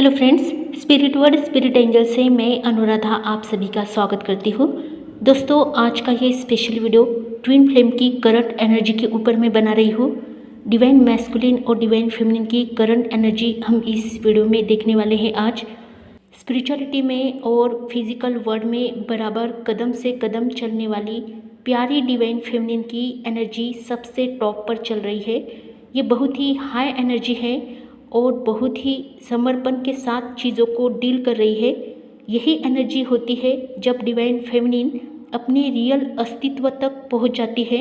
Hello friends, spirit word spirit angel से मैं अनुराधा आप सभी का स्वागत करती हूँ। दोस्तों, आज का ये स्पेशल वीडियो ट्विन फ्लेम की करंट एनर्जी के ऊपर मैं बना रही हूँ। डिवाइन मैस्कुलिन और डिवाइन फेमिनिन की करंट एनर्जी हम इस वीडियो में देखने वाले हैं। आज स्पिरिचुअलिटी में और फिजिकल वर्ल्ड में बराबर कदम से कदम चलने वाली प्यारी डिवाइन फेमिनिन की एनर्जी सबसे टॉप पर चल रही है। ये बहुत ही हाई एनर्जी है और बहुत ही समर्पण के साथ चीज़ों को डील कर रही है। यही एनर्जी होती है जब डिवाइन फेमिनिन अपने रियल अस्तित्व तक पहुंच जाती है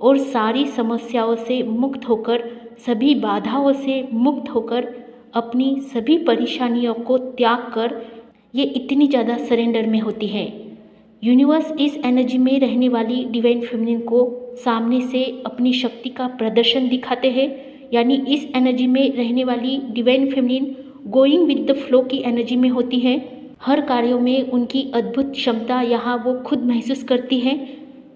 और सारी समस्याओं से मुक्त होकर, सभी बाधाओं से मुक्त होकर, अपनी सभी परेशानियों को त्याग कर ये इतनी ज़्यादा सरेंडर में होती है। यूनिवर्स इस एनर्जी में रहने वाली डिवाइन फेमिनिन को सामने से अपनी शक्ति का प्रदर्शन दिखाते हैं। यानी इस एनर्जी में रहने वाली divine feminine going with the flow की एनर्जी में होती है। हर कार्यों में उनकी अद्भुत क्षमता यहाँ वो खुद महसूस करती है।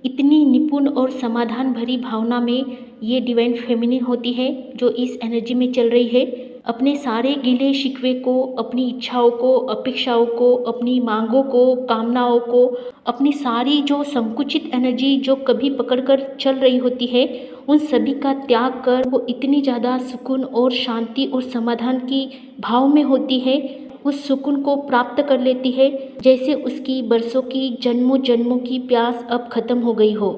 इतनी निपुण और समाधान भरी भावना में ये डिवाइन फेमिनिन होती है जो इस एनर्जी में चल रही है। अपने सारे गिले शिकवे को, अपनी इच्छाओं को, अपेक्षाओं को, अपनी मांगों को, कामनाओं को, अपनी सारी जो संकुचित एनर्जी जो कभी पकड़कर चल रही होती है, उन सभी का त्याग कर वो इतनी ज़्यादा सुकून और शांति और समाधान की भाव में होती है। उस सुकून को प्राप्त कर लेती है जैसे उसकी बरसों की जन्मों जन्मों की प्यास अब खत्म हो गई हो।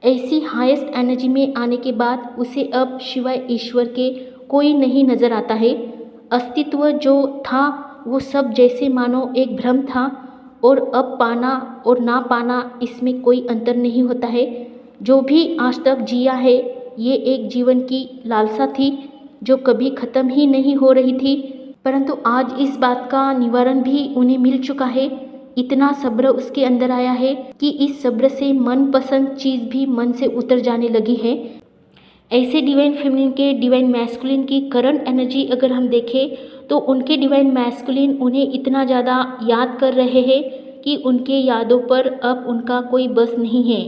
ऐसी हाईएस्ट एनर्जी में आने के बाद उसे अब शिवाय ईश्वर के कोई नहीं नज़र आता है। अस्तित्व जो था वो सब जैसे मानो एक भ्रम था और अब पाना और ना पाना इसमें कोई अंतर नहीं होता है। जो भी आज तक जिया है ये एक जीवन की लालसा थी जो कभी ख़त्म ही नहीं हो रही थी, परंतु आज इस बात का निवारण भी उन्हें मिल चुका है। इतना सब्र उसके अंदर आया है कि इस सब्र से मनपसंद चीज़ भी मन से उतर जाने लगी है। ऐसे डिवाइन फेमिनिन के डिवाइन मैस्कुलिन की करंट एनर्जी अगर हम देखें तो उनके डिवाइन मैस्कुलिन उन्हें इतना ज़्यादा याद कर रहे हैं कि उनके यादों पर अब उनका कोई बस नहीं है।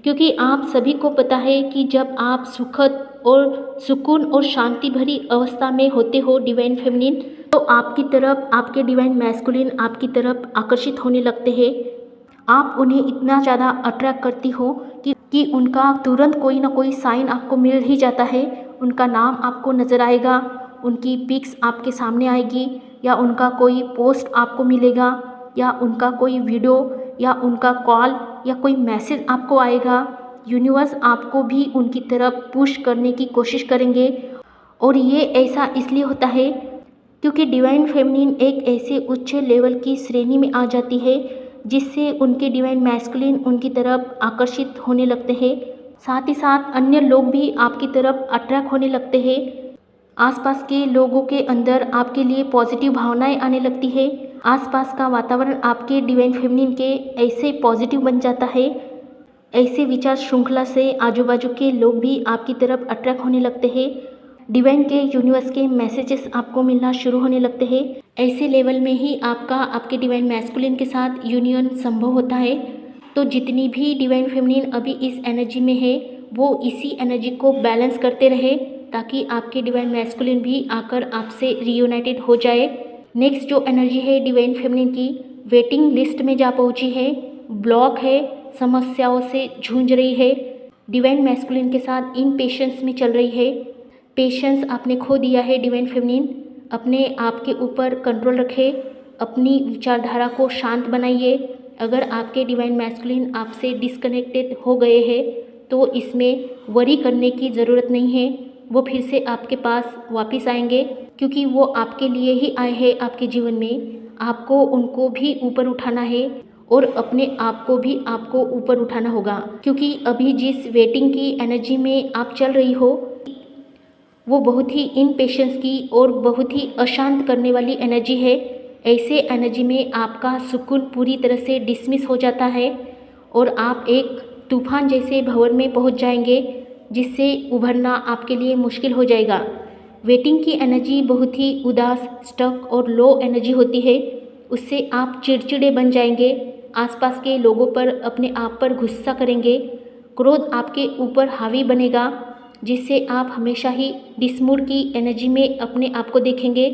क्योंकि आप सभी को पता है कि जब आप सुखद और सुकून और शांति भरी अवस्था में होते हो डिवाइन फेमिनिन, तो आपकी तरफ आपके डिवाइन मैस्कुलिन आपकी तरफ आकर्षित होने लगते हैं। आप उन्हें इतना ज़्यादा अट्रैक्ट करती हो कि उनका तुरंत कोई ना कोई साइन आपको मिल ही जाता है। उनका नाम आपको नज़र आएगा, उनकी पिक्स आपके सामने आएगी, या उनका कोई पोस्ट आपको मिलेगा, या उनका कोई वीडियो, या उनका कॉल, या कोई मैसेज आपको आएगा। यूनिवर्स आपको भी उनकी तरफ पुश करने की कोशिश करेंगे। और ये ऐसा इसलिए होता है क्योंकि डिवाइन फेमिनिन एक ऐसे उच्च लेवल की श्रेणी में आ जाती है जिससे उनके डिवाइन मैस्कुलिन उनकी तरफ आकर्षित होने लगते हैं। साथ ही साथ अन्य लोग भी आपकी तरफ अट्रैक्ट होने लगते हैं। आसपास के लोगों के अंदर आपके लिए पॉजिटिव भावनाएं आने लगती है। आसपास का वातावरण आपके डिवाइन फेमिनिन के ऐसे पॉजिटिव बन जाता है। ऐसे विचार श्रृंखला से आजू बाजू के लोग भी आपकी तरफ अट्रैक्ट होने लगते हैं। डिवाइन के यूनिवर्स के मैसेजेस आपको मिलना शुरू होने लगते हैं। ऐसे लेवल में ही आपका आपके डिवाइन मैस्कुलिन के साथ यूनियन संभव होता है। तो जितनी भी डिवाइन फेमिनिन अभी इस एनर्जी में है वो इसी एनर्जी को बैलेंस करते रहे ताकि आपके डिवाइन मैस्कुलिन भी आकर आपसे रियूनाइटेड हो जाए। नेक्स्ट जो एनर्जी है डिवाइन फेमिनिन की, वेटिंग लिस्ट में जा पहुंची है, ब्लॉक है, समस्याओं से जूझ रही है, डिवाइन मैस्कुलिन के साथ इम्पेशेंस में चल रही है। पेशेंस आपने खो दिया है डिवाइन फेमिनिन। अपने आप के ऊपर कंट्रोल रखें, अपनी विचारधारा को शांत बनाइए। अगर आपके डिवाइन मैस्कुलिन आपसे डिस्कनेक्टेड हो गए हैं तो इसमें वरी करने की ज़रूरत नहीं है। वो फिर से आपके पास वापस आएंगे क्योंकि वो आपके लिए ही आए हैं आपके जीवन में। आपको उनको भी ऊपर उठाना है और अपने आप को भी आपको ऊपर उठाना होगा, क्योंकि अभी जिस वेटिंग की एनर्जी में आप चल रही हो वो बहुत ही इम्पेशेंस की और बहुत ही अशांत करने वाली एनर्जी है। ऐसे एनर्जी में आपका सुकून पूरी तरह से डिसमिस हो जाता है और आप एक तूफान जैसे भंवर में पहुंच जाएंगे जिससे उभरना आपके लिए मुश्किल हो जाएगा। वेटिंग की एनर्जी बहुत ही उदास, स्टक और लो एनर्जी होती है। उससे आप चिड़चिड़े बन जाएंगे, आसपास के लोगों पर, अपने आप पर गुस्सा करेंगे, क्रोध आपके ऊपर हावी बनेगा जिससे आप हमेशा ही डिसमूड की एनर्जी में अपने आप को देखेंगे।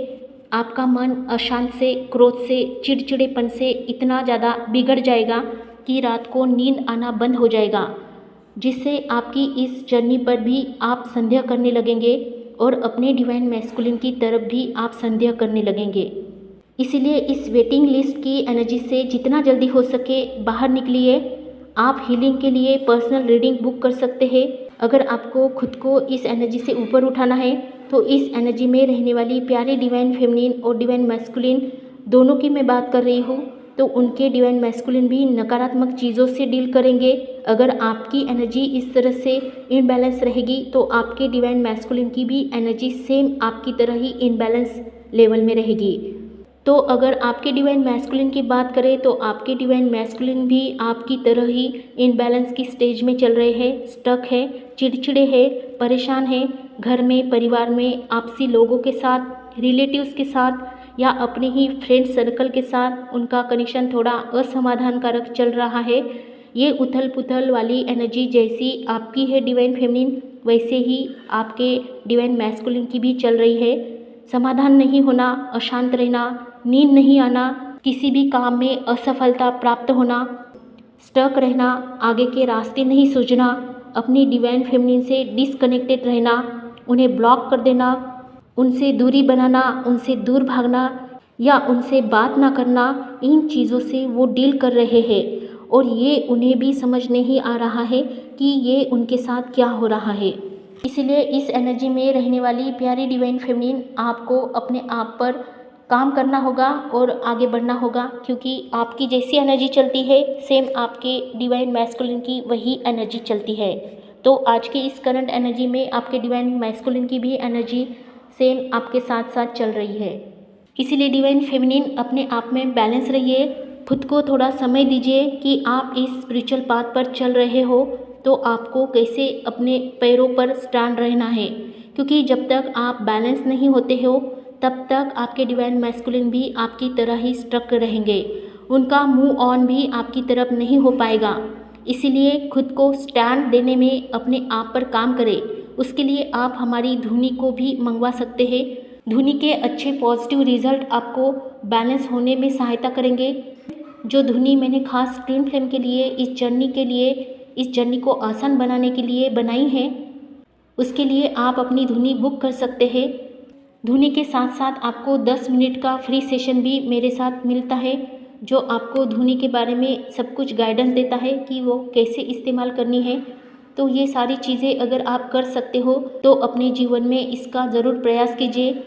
आपका मन अशांत से, क्रोध से, चिड़चिड़ेपन से इतना ज़्यादा बिगड़ जाएगा कि रात को नींद आना बंद हो जाएगा, जिससे आपकी इस जर्नी पर भी आप संदेह करने लगेंगे और अपने डिवाइन मैस्कुलिन की तरफ भी आप संदेह करने लगेंगे। इसीलिए इस वेटिंग लिस्ट की एनर्जी से जितना जल्दी हो सके बाहर निकलिए। आप हीलिंग के लिए पर्सनल रीडिंग बुक कर सकते हैं। अगर आपको खुद को इस एनर्जी से ऊपर उठाना है तो इस एनर्जी में रहने वाली प्यारी डिवाइन फेमिनिन और डिवाइन मैस्कुलिन दोनों की मैं बात कर रही हूँ, तो उनके डिवाइन मैस्कुलिन भी नकारात्मक चीज़ों से डील करेंगे। अगर आपकी एनर्जी इस तरह से इनबैलेंस रहेगी तो आपके डिवाइन मैस्कुलिन की भी एनर्जी सेम आपकी तरह ही इनबैलेंस लेवल में रहेगी। तो अगर आपके डिवाइन मैस्कुलिन की बात करें तो आपके डिवाइन मैस्कुलिन भी आपकी तरह ही इनबैलेंस की स्टेज में चल रहे हैं, स्टक है, चिड़चिड़े है, परेशान है। घर में, परिवार में, आपसी लोगों के साथ, रिलेटिव्स के साथ या अपने ही फ्रेंड सर्कल के साथ उनका कनेक्शन थोड़ा असमाधानकारक चल रहा है। ये उथल पुथल वाली एनर्जी जैसी आपकी है डिवाइन फेमिनिन, वैसे ही आपके डिवाइन मैस्कुलिन की भी चल रही है। समाधान नहीं होना, अशांत रहना, नींद नहीं आना, किसी भी काम में असफलता प्राप्त होना, स्टक रहना, आगे के रास्ते नहीं सूझना, अपनी डिवाइन फेमिनिन से डिसकनेक्टेड रहना, उन्हें ब्लॉक कर देना, उनसे दूरी बनाना, उनसे दूर भागना या उनसे बात ना करना, इन चीज़ों से वो डील कर रहे हैं और ये उन्हें भी समझ नहीं आ रहा है कि ये उनके साथ क्या हो रहा है। इसलिए इस एनर्जी में रहने वाली प्यारी डिवाइन फेमिनिन आपको अपने आप पर काम करना होगा और आगे बढ़ना होगा, क्योंकि आपकी जैसी एनर्जी चलती है सेम आपके डिवाइन मैस्कुलिन की वही एनर्जी चलती है। तो आज की इस करंट एनर्जी में आपके डिवाइन मैस्कुलिन की भी एनर्जी सेम आपके साथ साथ चल रही है। इसीलिए डिवाइन फेमिनिन अपने आप में बैलेंस रहिए, खुद को थोड़ा समय दीजिए कि आप इस स्पिरिचुअल पाथ पर चल रहे हो तो आपको कैसे अपने पैरों पर स्टैंड रहना है, क्योंकि जब तक आप बैलेंस नहीं होते हो तब तक आपके डिवाइन मैस्कुलिन भी आपकी तरह ही स्ट्रक रहेंगे, उनका मूव ऑन भी आपकी तरफ नहीं हो पाएगा। इसीलिए खुद को स्टैंड देने में अपने आप पर काम करें। उसके लिए आप हमारी धुनी को भी मंगवा सकते हैं। धुनी के अच्छे पॉजिटिव रिजल्ट आपको बैलेंस होने में सहायता करेंगे। जो धुनी मैंने खास ट्विन फ्लेम के लिए, इस जर्नी को आसान बनाने के लिए बनाई है, उसके लिए आप अपनी धुनी बुक कर सकते हैं। धुनी के साथ साथ आपको 10 मिनट का फ्री सेशन भी मेरे साथ मिलता है, जो आपको धुनी के बारे में सब कुछ गाइडेंस देता है कि वो कैसे इस्तेमाल करनी है। तो ये सारी चीज़ें अगर आप कर सकते हो तो अपने जीवन में इसका ज़रूर प्रयास कीजिए।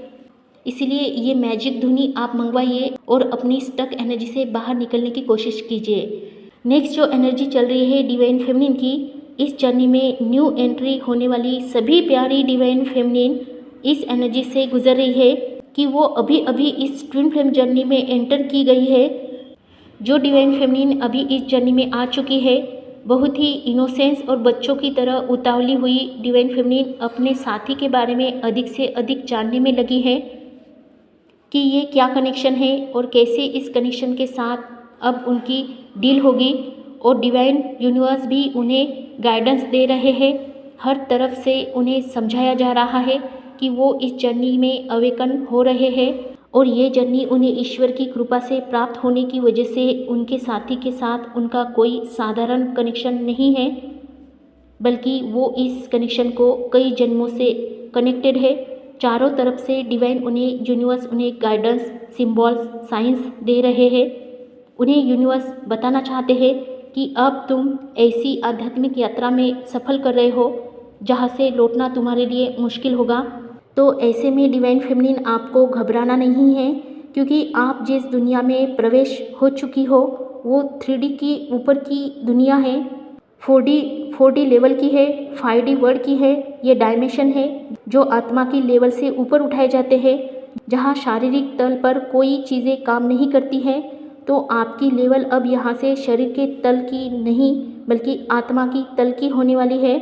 इसीलिए ये मैजिक धुनी आप मंगवाइए और अपनी स्टक एनर्जी से बाहर निकलने की कोशिश कीजिए। नेक्स्ट जो एनर्जी चल रही है डिवाइन फेमिनिन की, इस जर्नी में न्यू एंट्री होने वाली सभी प्यारी डिवाइन फेमिनिन इस एनर्जी से गुजर रही है कि वो अभी अभी इस ट्विन फ्लेम जर्नी में एंटर की गई है। जो डिवाइन फेमिनिन अभी इस जर्नी में आ चुकी है, बहुत ही इनोसेंस और बच्चों की तरह उतावली हुई डिवाइन फेमिनिन अपने साथी के बारे में अधिक से अधिक जानने में लगी है कि ये क्या कनेक्शन है और कैसे इस कनेक्शन के साथ अब उनकी डील होगी। और डिवाइन यूनिवर्स भी उन्हें गाइडेंस दे रहे हैं, हर तरफ से उन्हें समझाया जा रहा है कि वो इस जर्नी में अवेकन हो रहे हैं और ये जर्नी उन्हें ईश्वर की कृपा से प्राप्त होने की वजह से उनके साथी के साथ उनका कोई साधारण कनेक्शन नहीं है, बल्कि वो इस कनेक्शन को कई जन्मों से कनेक्टेड है। चारों तरफ से डिवाइन उन्हें, यूनिवर्स उन्हें गाइडेंस, सिंबल्स, साइंस दे रहे हैं। उन्हें यूनिवर्स बताना चाहते हैं कि अब तुम ऐसी आध्यात्मिक यात्रा में सफल कर रहे हो जहाँ से लौटना तुम्हारे लिए मुश्किल होगा। तो ऐसे में डिवाइन फेमिनिन आपको घबराना नहीं है, क्योंकि आप जिस दुनिया में प्रवेश हो चुकी हो वो 3D की ऊपर की दुनिया है, 4D लेवल की है, 5D वर्ल्ड की है। ये डायमेंशन है जो आत्मा की लेवल से ऊपर उठाए जाते हैं, जहाँ शारीरिक तल पर कोई चीज़ें काम नहीं करती हैं। तो आपकी लेवल अब यहाँ से शरीर के तल की नहीं बल्कि आत्मा की तल की होने वाली है।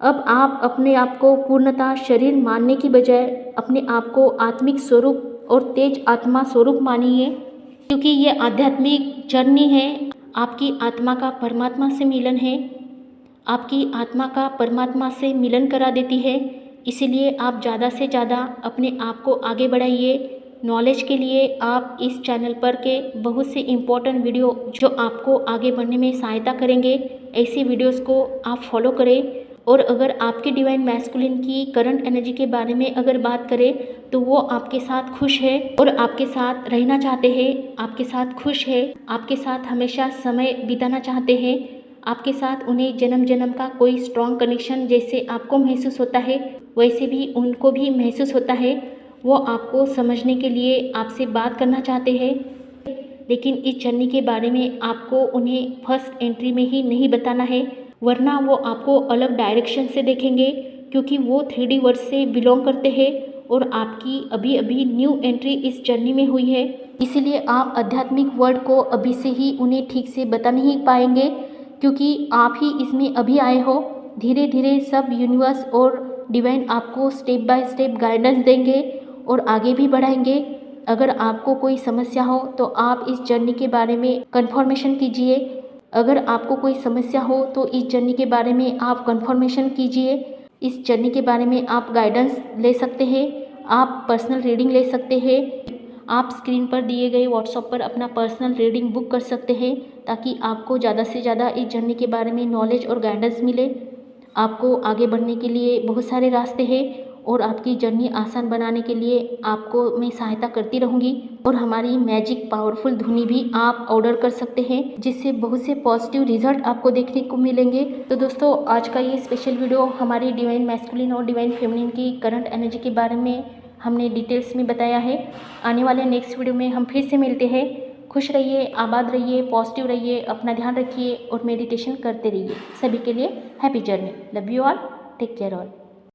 अब आप अपने आप को पूर्णतः शरीर मानने की बजाय अपने आप को आत्मिक स्वरूप और तेज आत्मा स्वरूप मानिए, क्योंकि ये आध्यात्मिक जर्नी है। आपकी आत्मा का परमात्मा से मिलन है, आपकी आत्मा का परमात्मा से मिलन करा देती है। इसलिए आप ज़्यादा से ज़्यादा अपने आप को आगे बढ़ाइए, नॉलेज के लिए आप इस चैनल पर के बहुत से इम्पोर्टेंट वीडियो जो आपको आगे बढ़ने में सहायता करेंगे, ऐसी वीडियोस को आप फॉलो करें। और अगर आपके डिवाइन मैस्कुलिन की करंट एनर्जी के बारे में अगर बात करें तो वो आपके साथ खुश है और आपके साथ रहना चाहते हैं, आपके साथ खुश है, आपके साथ हमेशा समय बिताना चाहते हैं, आपके साथ उन्हें जन्म जन्म का कोई स्ट्रॉन्ग कनेक्शन जैसे आपको महसूस होता है वैसे भी उनको भी महसूस होता है। वो आपको समझने के लिए आपसे बात करना चाहते हैं, लेकिन इस जर्नी के बारे में आपको उन्हें फर्स्ट एंट्री में ही नहीं बताना है, वरना वो आपको अलग डायरेक्शन से देखेंगे, क्योंकि वो 3D वर्ड से बिलोंग करते हैं और आपकी अभी अभी न्यू एंट्री इस जर्नी में हुई है। इसीलिए आप आध्यात्मिक वर्ड को अभी से ही उन्हें ठीक से बता नहीं पाएंगे, क्योंकि आप ही इसमें अभी आए हो। धीरे धीरे सब यूनिवर्स और डिवाइन आपको स्टेप बाय स्टेप गाइडेंस देंगे और आगे भी बढ़ाएंगे। अगर आपको कोई समस्या हो तो आप इस जर्नी के बारे में कंफर्मेशन कीजिए। अगर आपको कोई समस्या हो तो इस जर्नी के बारे में आप कंफर्मेशन कीजिए। इस जर्नी के बारे में आप गाइडेंस ले सकते हैं, आप पर्सनल रीडिंग ले सकते हैं। आप स्क्रीन पर दिए गए व्हाट्सएप पर अपना पर्सनल रीडिंग बुक कर सकते हैं, ताकि आपको ज़्यादा से ज़्यादा इस जर्नी के बारे में नॉलेज और गाइडेंस मिले। आपको आगे बढ़ने के लिए बहुत सारे रास्ते हैं और आपकी जर्नी आसान बनाने के लिए आपको मैं सहायता करती रहूँगी। और हमारी मैजिक पावरफुल धुनी भी आप ऑर्डर कर सकते हैं, जिससे बहुत से पॉजिटिव रिजल्ट आपको देखने को मिलेंगे। तो दोस्तों, आज का ये स्पेशल वीडियो हमारी डिवाइन मैस्कुलिन और डिवाइन फेमिनिन की करंट एनर्जी के बारे में हमने डिटेल्स में बताया है। आने वाले नेक्स्ट वीडियो में हम फिर से मिलते हैं। खुश रहिए, आबाद रहिए, पॉजिटिव रहिए, अपना ध्यान रखिए और मेडिटेशन करते रहिए। सभी के लिए happy journey. Love you all, take care all.